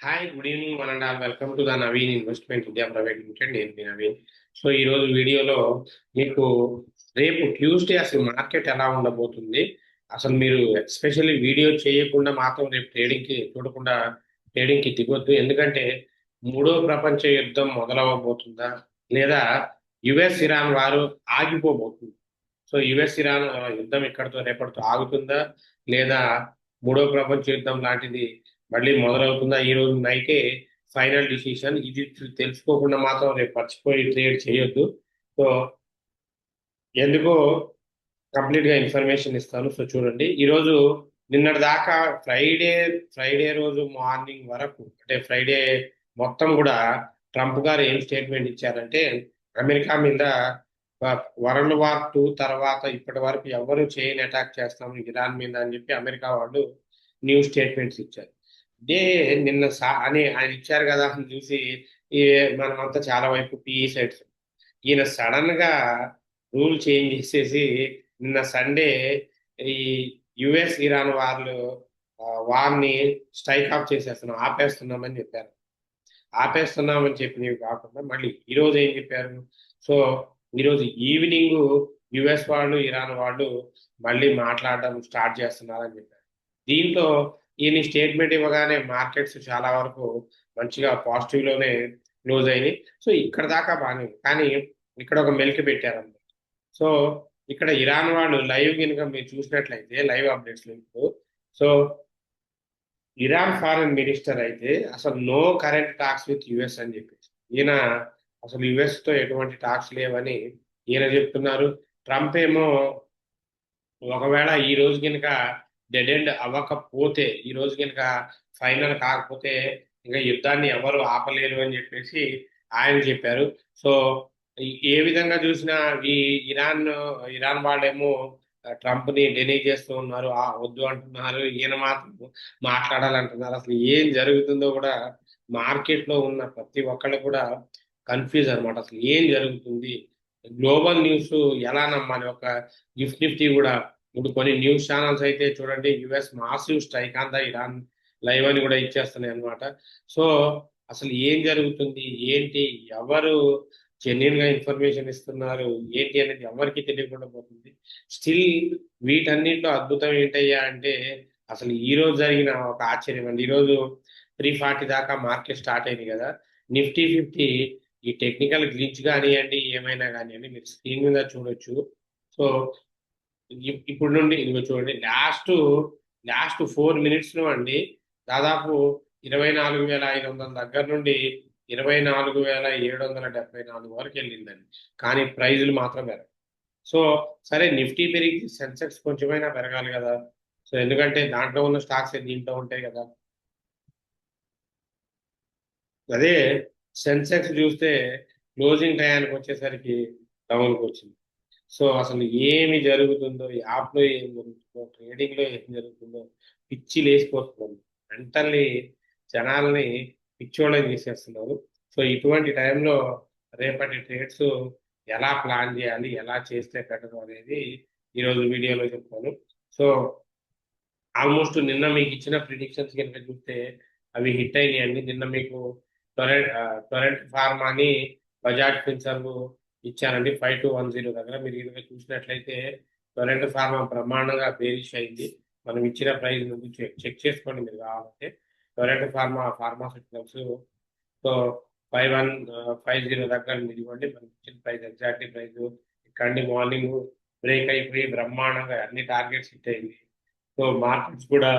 Hi good evening one and all welcome to the Naveen investment India private limited. నేను మీ Naveen. So ఈ రోజు వీడియోలో మీకు రేపు ట్యూస్డే అసలు మార్కెట్ ఎలా ఉండబోతుంది, అసలు మీరు ఎస్పెషల్లీ వీడియో చేయకుండా మాత్రం రేపు చూడకుండా ట్రేడింగ్ కి దిగొద్దు. ఎందుకంటే మూడో ప్రపంచ యుద్ధం మొదలవబోతుందా, లేదా యుఎస్ ఇరాన్ వారు ఆగిపోబోతుంది. సో యుఎస్ ఇరాన్ యుద్ధం ఇక్కడితో రేపటితో ఆగుతుందా, లేదా మూడో ప్రపంచ యుద్ధం లాంటిది మళ్ళీ మొదలవుతుందా? ఈ రోజు నైటే ఫైనల్ డిసిషన్. ఇది తెలుసుకోకుండా మాత్రం రేపు మర్చిపోయి ట్రేడ్ చేయొద్దు. సో ఎందుకో కంప్లీట్ గా ఇన్ఫర్మేషన్ ఇస్తాను. సో చూడండి, ఈ రోజు నిన్నటి దాకా ఫ్రైడే రోజు మార్నింగ్ వరకు, అంటే ఫ్రైడే మొత్తం కూడా ట్రంప్ గారు ఏం స్టేట్మెంట్ ఇచ్చారంటే, అమెరికా మీద వరల్డ్ వార్ 2 తర్వాత ఇప్పటి వరకు ఎవరు చేయని అటాక్ చేస్తాము ఇరాన్ మీద అని చెప్పి అమెరికా వాళ్ళు న్యూ స్టేట్మెంట్స్ ఇచ్చారు. ఇదే నిన్న అని ఆయన ఇచ్చారు కదా అని చూసి ఈ మనమంతా చాలా వైపు పిఈ సైడ్స్, ఈయన సడన్ గా రూల్ చేంజ్ చేసేసి నిన్న సండే ఈ యుఎస్ ఇరాన్ వార్ని స్ట్రైక్ ఆఫ్ చేసేస్తున్నాం, ఆపేస్తున్నామని చెప్పారు. ఆపేస్తున్నామని చెప్పినవి కాకుండా మళ్ళీ ఈ రోజు ఏం చెప్పారు? సో ఈరోజు ఈవినింగ్ యుఎస్ వాళ్ళు ఇరాన్ వాళ్ళు మళ్ళీ మాట్లాడడం స్టార్ట్ చేస్తున్నారని చెప్పారు. దీంతో ఈయన స్టేట్మెంట్ ఇవ్వగానే మార్కెట్స్ చాలా వరకు మంచిగా పాజిటివ్ లోనే క్లోజ్ అయినాయి. సో ఇక్కడ దాకా బాగానే, కానీ ఇక్కడ ఒక మెలిక పెట్టారన్నమాట. సో ఇక్కడ ఇరాన్ వాళ్ళు లైవ్ కనుక మీరు చూసినట్లయితే లైవ్ అప్డేట్స్ ఇప్పుడు, సో ఇరాన్ ఫారెన్ మినిస్టర్ అయితే అసలు no current talks with US అని చెప్పేసి, ఈయన అసలు యుఎస్ తో ఎటువంటి టాక్స్ లేవని ఈయన చెప్తున్నారు. ట్రంప్ ఏమో ఒకవేళ ఈ రోజు కనుక డెడ్ ఎండ్ అవ్వకపోతే, ఈ రోజు కనుక ఫైనల్ కాకపోతే ఇంకా యుద్ధాన్ని ఎవరు ఆపలేరు అని చెప్పేసి ఆయన చెప్పారు. సో ఏ విధంగా చూసినా ఈ ఇరాన్ ఇరాన్ వాళ్ళేమో ట్రంప్ ని డెనీ చేస్తూ ఉన్నారు, వద్దు అంటున్నారు, ఈయన మాత్రం మాట్లాడాలంటున్నారు. అసలు ఏం జరుగుతుందో కూడా మార్కెట్ లో ఉన్న ప్రతి ఒక్కళ్ళు కూడా కన్ఫ్యూజ్ అనమాట. అసలు ఏం జరుగుతుంది, గ్లోబల్ న్యూస్ ఎలా నమ్మాలి? ఒక గిఫ్ట్ నిఫ్టీ కూడా ఇప్పుడు కొన్ని న్యూస్ ఛానల్స్ అయితే చూడండి, US massive strike on the Iran live అని కూడా ఇచ్చేస్తున్నాయి అనమాట. సో అసలు ఏం జరుగుతుంది ఏంటి, ఎవరు జెన్యున్ గా ఇన్ఫర్మేషన్ ఇస్తున్నారు ఏంటి అనేది ఎవరికి తెలియకుండా పోతుంది. స్టిల్ వీటన్నిటిలో అద్భుతం ఏంటయ్యా అంటే, అసలు ఈ రోజు జరిగిన ఒక ఆశ్చర్యం అండి. ఈ రోజు 340 దాకా మార్కెట్ స్టార్ట్ అయింది కదా. నిఫ్టీ 50 ఈ టెక్నికల్ గ్లిచ్ కానివ్వండి ఏమైనా కానివ్వండి మీరు స్క్రీన్ మీద చూడొచ్చు. సో ఇప్పుడు నుండి ఇదిగో చూడండి, లాస్ట్ 4 మినిట్స్ లో అండి దాదాపు 24,500 దగ్గర నుండి 24,774 వరకు వెళ్ళిందండి. కానీ ప్రైజులు మాత్రం పెరగదు. సో సరే, నిఫ్టీ పెరిగి సెన్సెక్స్ కొంచెమైనా పెరగాలి కదా. సో ఎందుకంటే దాంట్లో ఉన్న స్టాక్స్ దీంట్లో ఉంటాయి కదా. అదే సెన్సెక్స్ చూస్తే క్లోజింగ్ టయానికి వచ్చేసరికి డౌన్కి వచ్చింది. సో అసలు ఏమి జరుగుతుందో, యాప్లో ఏం జరుగుతుందో, ట్రేడింగ్లో ఏం జరుగుతుందో పిచ్చి లేచిపోతుంది. మెంటల్లీ జనాల్ని పిచ్చోళ్ళని తీసేస్తున్నారు. సో ఇటువంటి టైంలో రేపటి ట్రేడ్స్ ఎలా ప్లాన్ చేయాలి, ఎలా చేస్తే బెటర్ అనేది ఈరోజు వీడియోలో చెప్తాను. సో ఆల్మోస్ట్ నిన్న మీకు ఇచ్చిన ప్రిడిక్షన్స్ కనుక చూస్తే అవి హిట్ అయినాయండి. నిన్న మీకు టొరెంట్ ఫార్మాని బజాజ్ ఫిన్సర్వ్ ఇచ్చారండి 5210 దగ్గర. మీరు కనుక చూసినట్లయితే టొరెంట్ ఫార్మా బ్రహ్మాండంగా బేరిష్ అయింది. మనం ఇచ్చిన ప్రైస్ నుండి చెక్ చేసుకోండి మీరు కావాలంటే. టొరెంట్ ఫార్మాసిటికల్స్ సో 5150 దగ్గర మీరు ఇవ్వండి. మనకి ఇచ్చిన ప్రైస్ ఎగ్జాక్ట్లీ ప్రైస్ ఇక్కడ మార్నింగ్ బ్రేక్ అయిపోయి బ్రహ్మాండంగా అన్ని టార్గెట్స్ హిట్ అయింది. సో మార్కెట్స్ కూడా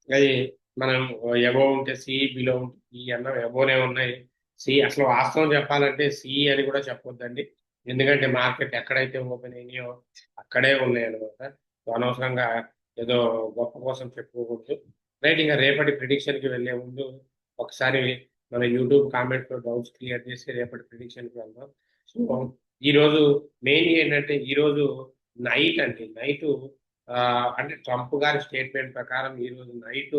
అది మనం ఎబో ఉంటే సి, బిలో ఉంటే ఈ అన్న ఎబోనే ఉన్నాయి. సి అసలు వాస్తవం చెప్పాలంటే సి అని కూడా చెప్పొద్దండి. ఎందుకంటే మార్కెట్ ఎక్కడైతే ఓపెన్ అయినాయో అక్కడే ఉన్నాయి అనమాట. అనవసరంగా ఏదో గొప్ప కోసం చెప్పుకోకూడదు. రైట్, ఇంకా రేపటి ప్రిడిక్షన్ కి వెళ్లే ముందు ఒకసారి మన యూట్యూబ్ కామెంట్ లో డౌట్స్ క్లియర్ చేసి రేపటి ప్రిడిక్షన్ కి వెళ్దాం. సో ఈ రోజు మెయిన్ ఏంటంటే, ఈ రోజు నైట్ అంటే ట్రంప్ గారి స్టేట్మెంట్ ప్రకారం ఈ రోజు నైట్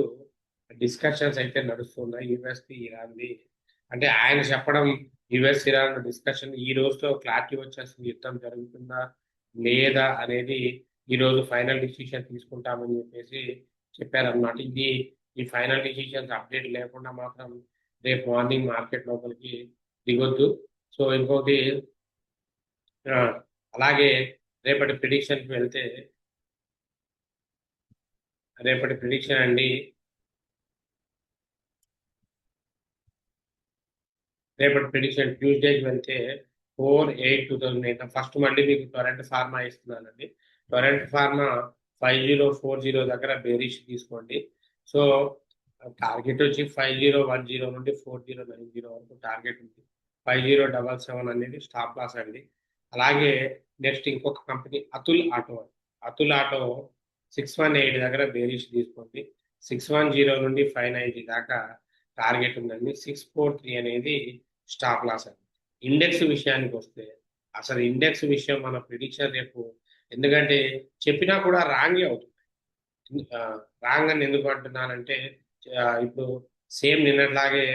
డిస్కషన్స్ అయితే నడుస్తున్నాయి యుఎస్ ది ఇరాన్ ది. అంటే ఆయన చెప్పడం యుఎస్ ఇరాన్ డిస్కషన్ ఈ రోజుతో క్లారిటీ వచ్చేస్తుంది, యుద్ధం జరుగుతుందా లేదా అనేది ఈ రోజు ఫైనల్ డిసిషన్ తీసుకుంటామని చెప్పేసి చెప్పారన్నమాట. ఈ ఫైనల్ డిసిషన్స్ అప్డేట్ లేకుండా మాత్రం రేపు మార్నింగ్ మార్కెట్ లోపలికి దిగొద్దు. సో ఇంకోటి అలాగే రేపటి ప్రిడిక్షన్కి వెళ్తే, రేపటి ప్రిడిక్షన్ అండి, రేపటి ప్రిడిక్షన్ ట్యూస్డేకి వెళ్తే 4/8/2008 ఫస్ట్ మళ్ళీ మీకు టొరెంట్ ఫార్మా ఇస్తున్నానండి. టొరెంట్ ఫార్మా 5040 దగ్గర బేరిష్ తీసుకోండి. సో టార్గెట్ వచ్చి 5010 నుండి 4090 వరకు టార్గెట్ ఉంది. 5077 అనేది స్టాప్ లాస్ అండి. అలాగే నెక్స్ట్ ఇంకొక కంపెనీ అతుల్ ఆటో 618 దగ్గర బేరిష్ తీసుకోండి. 610 నుండి 590 దాకా టార్గెట్ ఉందండి. 643 అనేది స్టాప్ లాస్ అండి. ఇండెక్స్ విషయానికి వస్తే అసలు ఇండెక్స్ విషయం మన ప్రిడిక్షన్ రేపు, ఎందుకంటే చెప్పినా కూడా రాంగే అవుతుంది. రాంగ్ అని ఎందుకు అంటున్నానంటే ఇప్పుడు సేమ్ నిన్నట్లాగే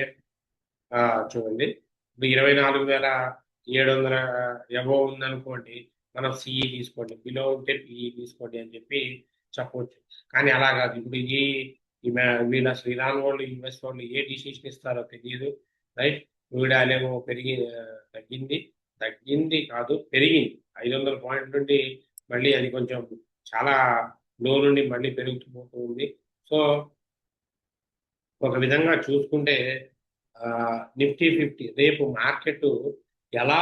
చూడండి, ఇప్పుడు 24,700 ఎబో ఉందనుకోండి, మనం సిఈ తీసుకోండి, బిలో ఉంటే పిఈ తీసుకోండి అని చెప్పి చెప్పవచ్చు. కానీ అలా కాదు. ఇప్పుడు వీళ్ళ శ్రీరామ్ వాళ్ళు, యుఎస్ వాళ్ళు ఏ డిసిషన్ ఇస్తారో తెలియదు, రైట్. వీడాలేమో తగ్గింది కాదు, పెరిగింది 500 పాయింట్ నుండి మళ్ళీ అది కొంచెం చాలా లో నుండి మళ్ళీ పెరుగుతూ పోతుంది. సో ఒక విధంగా చూసుకుంటే నిఫ్టీ 50 రేపు మార్కెట్ ఎలా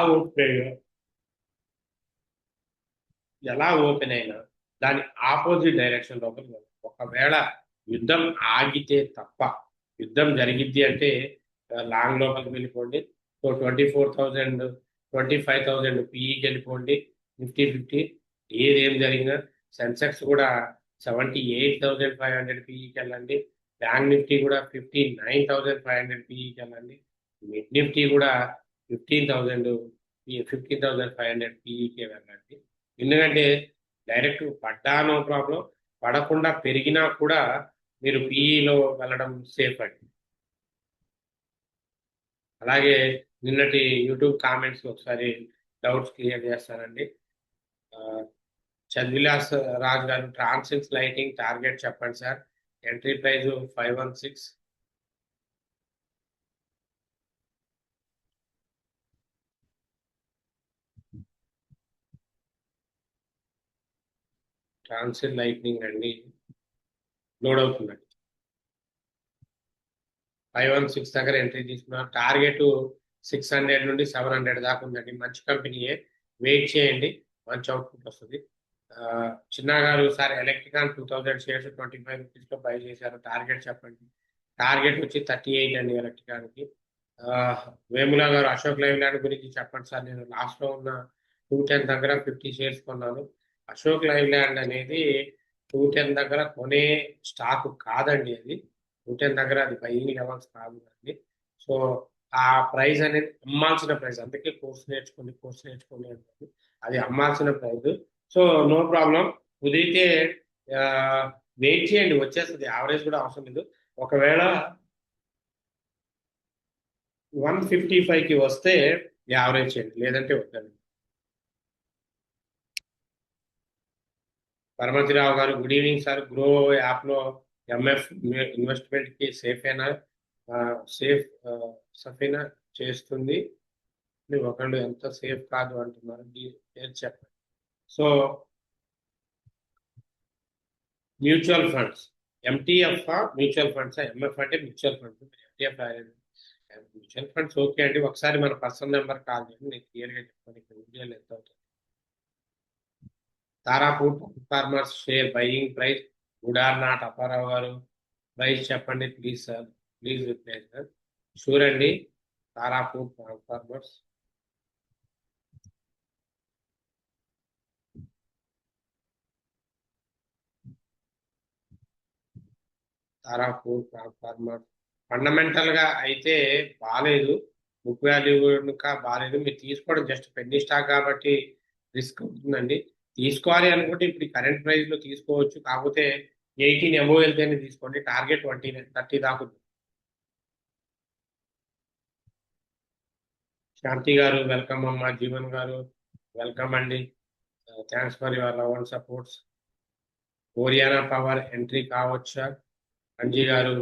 ఓపెన్ అయినా దాని ఆపోజిట్ డైరెక్షన్ లోపలికి వెళ్తుంది. ఒకవేళ యుద్ధం ఆగితే తప్ప, యుద్ధం జరిగిద్ది అంటే లాంగ్ లోపలికి వెళ్ళిపోండి. సో 24,000 25,000 పిఈకి వెళ్ళిపోండి. నిఫ్టీ 50 ఏదేం జరిగినా, సెన్సెక్స్ కూడా 78,500 పిఈకి వెళ్ళండి. బ్యాంక్ నిఫ్టీ కూడా 59,500 పిఈకి వెళ్ళండి. మిడ్ నిఫ్టీ కూడా 15,500 పిఈకి వెళ్ళండి. ఎందుకంటే డైరెక్ట్ పడ్డా నో ప్రాబ్లం, పడకుండా పెరిగినా కూడా మీరు పిఈలో వెళ్ళడం సేఫ్ అండి. అలాగే నిన్నటి యూట్యూబ్ కామెంట్స్ ఒకసారి డౌట్స్ క్లియర్ చేస్తానండి. చంద్విలాస్ రాజ్ గారు, ట్రాన్సిల్స్ లైటింగ్ టార్గెట్ చెప్పండి సార్. Entry price 516. ట్రాన్సిల్ లైటింగ్ అండి, లోడ్ అవుతుందండి. 516 దగ్గర ఎంట్రీ తీసుకున్నారు. టార్గెట్ 600 నుండి 700 దాకా ఉందండి. మంచి కంపెనీయే, వెయిట్ చేయండి, మంచి అవుట్పుట్ వస్తుంది. చిన్నా గారు సార్ ఎలక్ట్రికాన్ 2000 షేర్స్ 25 రూపీస్లో బై చేశారు, టార్గెట్ చెప్పండి. టార్గెట్ వచ్చి 38 అండి ఎలక్ట్రికాన్కి. వేముల గారు అశోక్ లైవ్లాండ్ గురించి చెప్పండి సార్. నేను లాస్ట్లో ఉన్న 210 దగ్గర 50 షేర్స్ కొన్నాను. అశోక్ లైవ్లాండ్ అనేది 210 దగ్గర కొనే స్టాక్ కాదండి. అది 210 దగ్గర అది బయింగ్ లెవెల్స్ కాదు అండి. సో ఆ ప్రైస్ అనేది అమ్మాల్సిన ప్రైస్, అందుకే కోర్స్ నేర్చుకోండి అంటే అది అమ్మాల్సిన ప్రైస్. సో నో ప్రాబ్లం, కుదిరితే వెయిట్ చేయండి, వచ్చేస్తుంది. యావరేజ్ కూడా అవసరం లేదు. ఒకవేళ 155కి వస్తే యావరేజ్ చేయండి, లేదంటే వద్దండి. పరమతిరావు గారు గుడ్ ఈవినింగ్ సార్. గ్రో యాప్లో ఎంఎఫ్ ఇన్వెస్ట్మెంట్కి సేఫేనా? సఫీనా చేస్తుంది, ఒకళ్ళు ఎంత సేఫ్ కాదు అంటున్నారు, చెప్పండి. So mutual funds, MTF mutual funds, MF అంటే mutual funds, MTF mutual funds okay అండి. ఒకసారి మన పర్సనల్ నెంబర్ కాల్ చేయండి, నేను క్లియర్గా చెప్తాను ఇక్కడ వీడియోలో ఎంత అవుతుంది. Tarapur farmers share buying price good or not? Apparao గారు ప్రైస్ చెప్పండి please sir, please reply sir. Sure అండి. Tarapur farmers, Tarapur farmers fundamental గా అయితే బాగాలేదు, బుక్ వాల్యూ బాగాలేదు. మీరు తీసుకోవడం జస్ట్ పెన్నీ స్టాక్ కాబట్టి రిస్క్ అవుతుందండి. తీసుకోవాలి అనుకుంటే ఇప్పుడు కరెంట్ ప్రైస్ లో తీసుకోవచ్చు, కాకపోతే 18 అబోవ్ వెళ్తేనే తీసుకోండి. టార్గెట్ 30 దాకా ఉంది. శాంతి గారు వెల్కమ్ అమ్మా. జీవన్ గారు వెల్కమ్ అండి. Thanks for your love and supports. Oriana power entry కావచ్చా అంజీ గారు?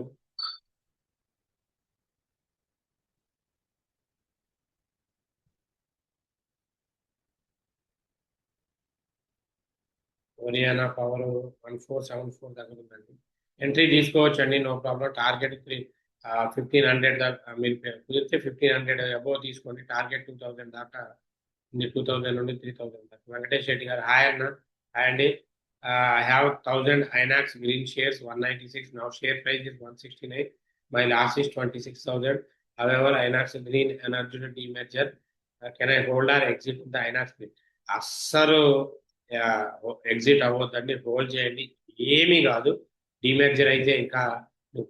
ఓరియానా పవర్ 1474 దగ్గర ఉందండి. ఎంట్రీ తీసుకోవచ్చు అండి, నో ప్రాబ్లం. టార్గెట్ 1500 దాకా మీరు కుదిరితే 1500 అబోవ్ తీసుకోండి. టార్గెట్ 2000 దాకా ఉంది, 2000 నుండి 3000 దాకా. వెంకటేష్ రెడ్డి గారు హాయ్ అన్న. హాయ్ అండి. I have 1000 Inox Green shares 196. Now share price is 169. My loss is 26,000. However Inox Green Energy demerger, can I hold or exit the Inox Green? అస్సలు ఎగ్జిట్ అవ్వద్దండి, హోల్డ్ చేయండి, ఏమీ కాదు. డిమెర్జర్ అయితే ఇంకా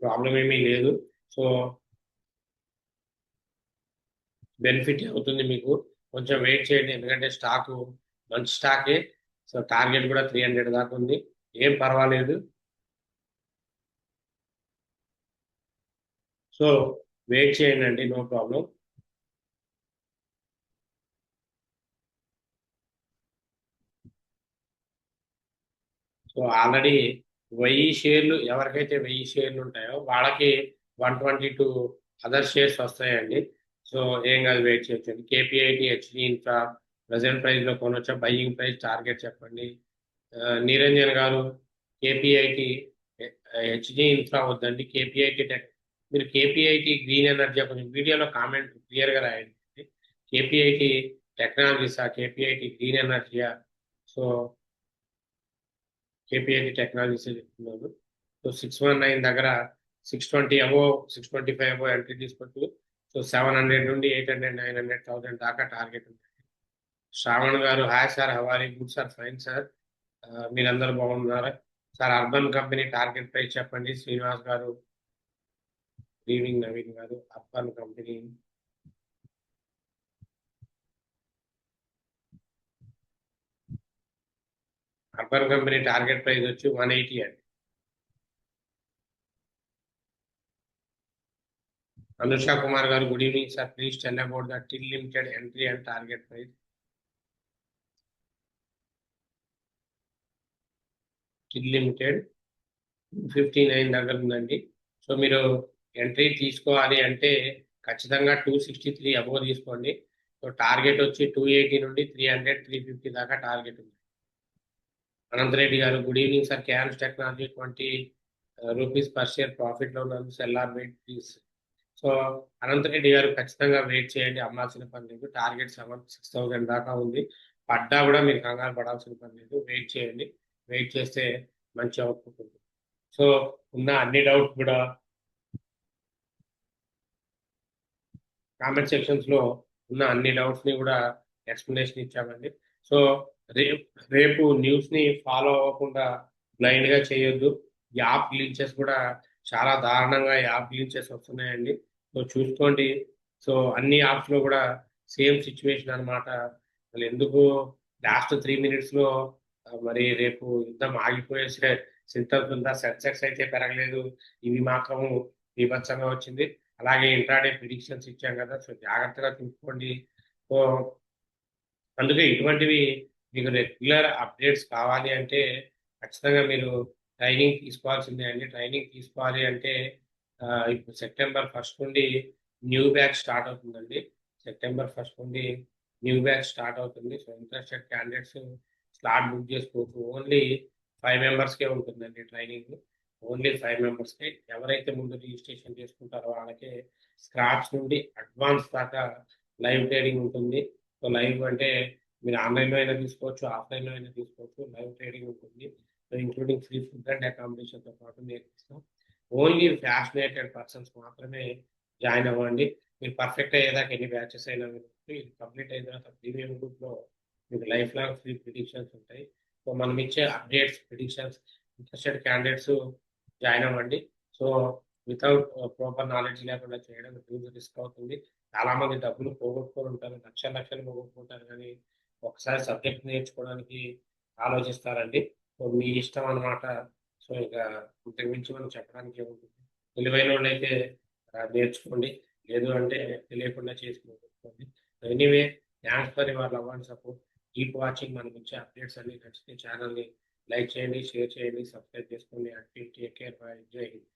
ప్రాబ్లం ఏమీ లేదు. సో బెనిఫిట్ అవుతుంది మీకు. కొంచెం వెయిట్ చేయండి, ఎందుకంటే స్టాక్ మంచి స్టాకే. సో టార్గెట్ కూడా 300 దాకా ఉంది, ఏం పర్వాలేదు. సో వెయిట్ చేయండి అండి, నో ప్రాబ్లం. సో ఆల్రెడీ 1000 షేర్లు, ఎవరికైతే 1000 షేర్లు ఉంటాయో వాళ్ళకి 122 అదర్ షేర్స్ వస్తాయండి. సో ఏం కాదు, వెయిట్ చేయొచ్చండి. KPIT HD infra present price లో కొనొచ్చా? బయ్యింగ్ ప్రైస్ టార్గెట్ చెప్పండి. నిరంజన్ గారు కేపీఐటి హెచ్డి ఇన్ఫ్రా వద్దండి, కేపీఐటి టెక్. మీరు కేపీఐటి గ్రీన్ ఎనర్జీ కొంచెం వీడియోలో కామెంట్ క్లియర్ గా రాయండి. కేపీఐటి టెక్నాలజీసా, కేపీఐటి గ్రీన్ ఎనర్జీయా? సో కేపీఐటి టెక్నాలజీస్ చెప్తున్నాను. సో 619 దగ్గర 620 అబో 625 అబో ఎంట్రీ తీసుకోవచ్చు. సో 700 నుండి 800 900 1000 దాకా టార్గెట్ ఉంది. శ్రావణ్ గారు హాయ్ సార్, హవారీ గుడ్ సార్, ఫైన్ సార్. మీరందరూ బాగున్నారా సార్? అర్బన్ కంపెనీ టార్గెట్ ప్రైస్ చెప్పండి. శ్రీనివాస్ గారు ఈవినింగ్. నవీన్ గారు అర్బన్ కంపెనీ టార్గెట్ ప్రైస్ వచ్చి 180 అండి. అనుషా కుమార్ గారు good evening sir, please tell about the till limited entry and target price. Till limited 259 దగ్గర ఉందండి. సో మీరు ఎంట్రీ తీసుకోవాలి అంటే ఖచ్చితంగా 263 అబోవ్ తీసుకోండి. సో టార్గెట్ వచ్చి 280 నుండి 300 350 దాకా టార్గెట్ ఉంది. అనంతరెడ్డి గారు good evening sir, Kaynes technology 20 rupees per share profit లో ఉన్నాను, sell or wait please. So Anantha Reddy గారు ఖచ్చితంగా వెయిట్ చేయండి, అమ్మాల్సిన పని లేదు. టార్గెట్ 6,000 దాకా ఉంది. పడ్డా కూడా మీరు కంగారు పడాల్సిన పని లేదు, వెయిట్ చేయండి. వెయిట్ చేస్తే మంచి అవుట్పుట్ ఉంటుంది. సో ఉన్న అన్ని డౌట్స్ కూడా కామెంట్ సెక్షన్స్ లో ఉన్న అన్ని డౌట్స్ ని కూడా ఎక్స్ప్లెనేషన్ ఇచ్చామండి. సో రేపు రేపు న్యూస్ ని ఫాలో అవ్వకుండా బ్లైండ్ గా చేయొద్దు. యాప్ గ్లించెస్ కూడా చాలా దారుణంగా యాప్ గ్లించెస్ వస్తున్నాయండి. సో చూసుకోండి. సో అన్ని యాప్స్ లో కూడా సేమ్ సిచ్యువేషన్ అన్నమాట. అసలు ఎందుకు లాస్ట్ 3 minutes లో మరి రేపు యుద్ధం ఆగిపోయే సింటమ్స్ ఉందా? సెన్సెక్స్ అయితే పెరగలేదు, ఇవి మాత్రం బీభత్సంగా వచ్చింది. అలాగే ఇంట్రాడే ప్రిడిక్షన్స్ ఇచ్చాం కదా, సో జాగ్రత్తగా చూసుకోండి. సో అందుకే ఇటువంటివి మీకు రెగ్యులర్ అప్డేట్స్ కావాలి అంటే ఖచ్చితంగా మీరు ట్రైనింగ్ తీసుకోవాల్సిందే అండి. ట్రైనింగ్ తీసుకోవాలి అంటే ఇప్పుడు సెప్టెంబర్ 1 నుండి న్యూ బ్యాచ్ స్టార్ట్ అవుతుందండి. సెప్టెంబర్ 1 నుండి న్యూ బ్యాచ్ స్టార్ట్ అవుతుంది. So interested candidates slot book చేసుకోవచ్చు. ఓన్లీ 5 మెంబర్స్కే ఉంటుందండి ట్రైనింగ్. ఓన్లీ 5 మెంబర్స్కే. ఎవరైతే ముందు రిజిస్ట్రేషన్ చేసుకుంటారో వాళ్ళకే స్క్రాచ్ నుండి అడ్వాన్స్ దాకా లైవ్ ట్రేడింగ్ ఉంటుంది. సో లైవ్ అంటే మీరు ఆన్లైన్లో అయినా తీసుకోవచ్చు, ఆఫ్లైన్లో అయినా తీసుకోవచ్చు. లైవ్ ట్రేడింగ్ ఉంటుంది. So including free food and అకామిడేషన్తో పాటు నేర్పిస్తాం. ఓన్లీ ఫ్యాషనేటెడ్ పర్సన్స్ మాత్రమే జాయిన్ అవ్వండి. మీరు పర్ఫెక్ట్ అయ్యేదాకా ఎన్ని బ్యాచెస్ అయినా మీరు ఇది కంప్లీట్ అయిన తర్వాత ప్రీమియం గ్రూప్లో మీకు లైఫ్ లాంగ్ ఫ్రీ ప్రిడిక్షన్స్ ఉంటాయి. సో మనం ఇచ్చే updates, predictions interested candidates join అవ్వండి. సో వితౌట్ ప్రాపర్ నాలెడ్జ్ లేకుండా చేయడం హ్యూజ్ రిస్క్ అవుతుంది. చాలా మంది డబ్బులు పోగొట్టుకొని ఉంటారు, లక్షలు పోగొట్టుకుంటారు, కానీ ఒకసారి సబ్జెక్ట్ నేర్చుకోవడానికి ఆలోచిస్తారండి. సో మీ ఇష్టం అన్నమాట. సో ఇక ఇంతకు మించి మనం చెప్పడానికి ఏముంటుంది. తెలివైన వాళ్ళు అయితే నేర్చుకోండి, లేదు అంటే తెలియకుండా చేసుకోండి. Anyway, thanks for your love and support. Keep watching. మనకి వచ్చే అప్డేట్స్ అన్ని నచ్చితే ఛానల్ని లైక్ చేయండి, షేర్ చేయండి, సబ్స్క్రైబ్ చేసుకోండి. టేక్ కేర్, బై, జై హింద్.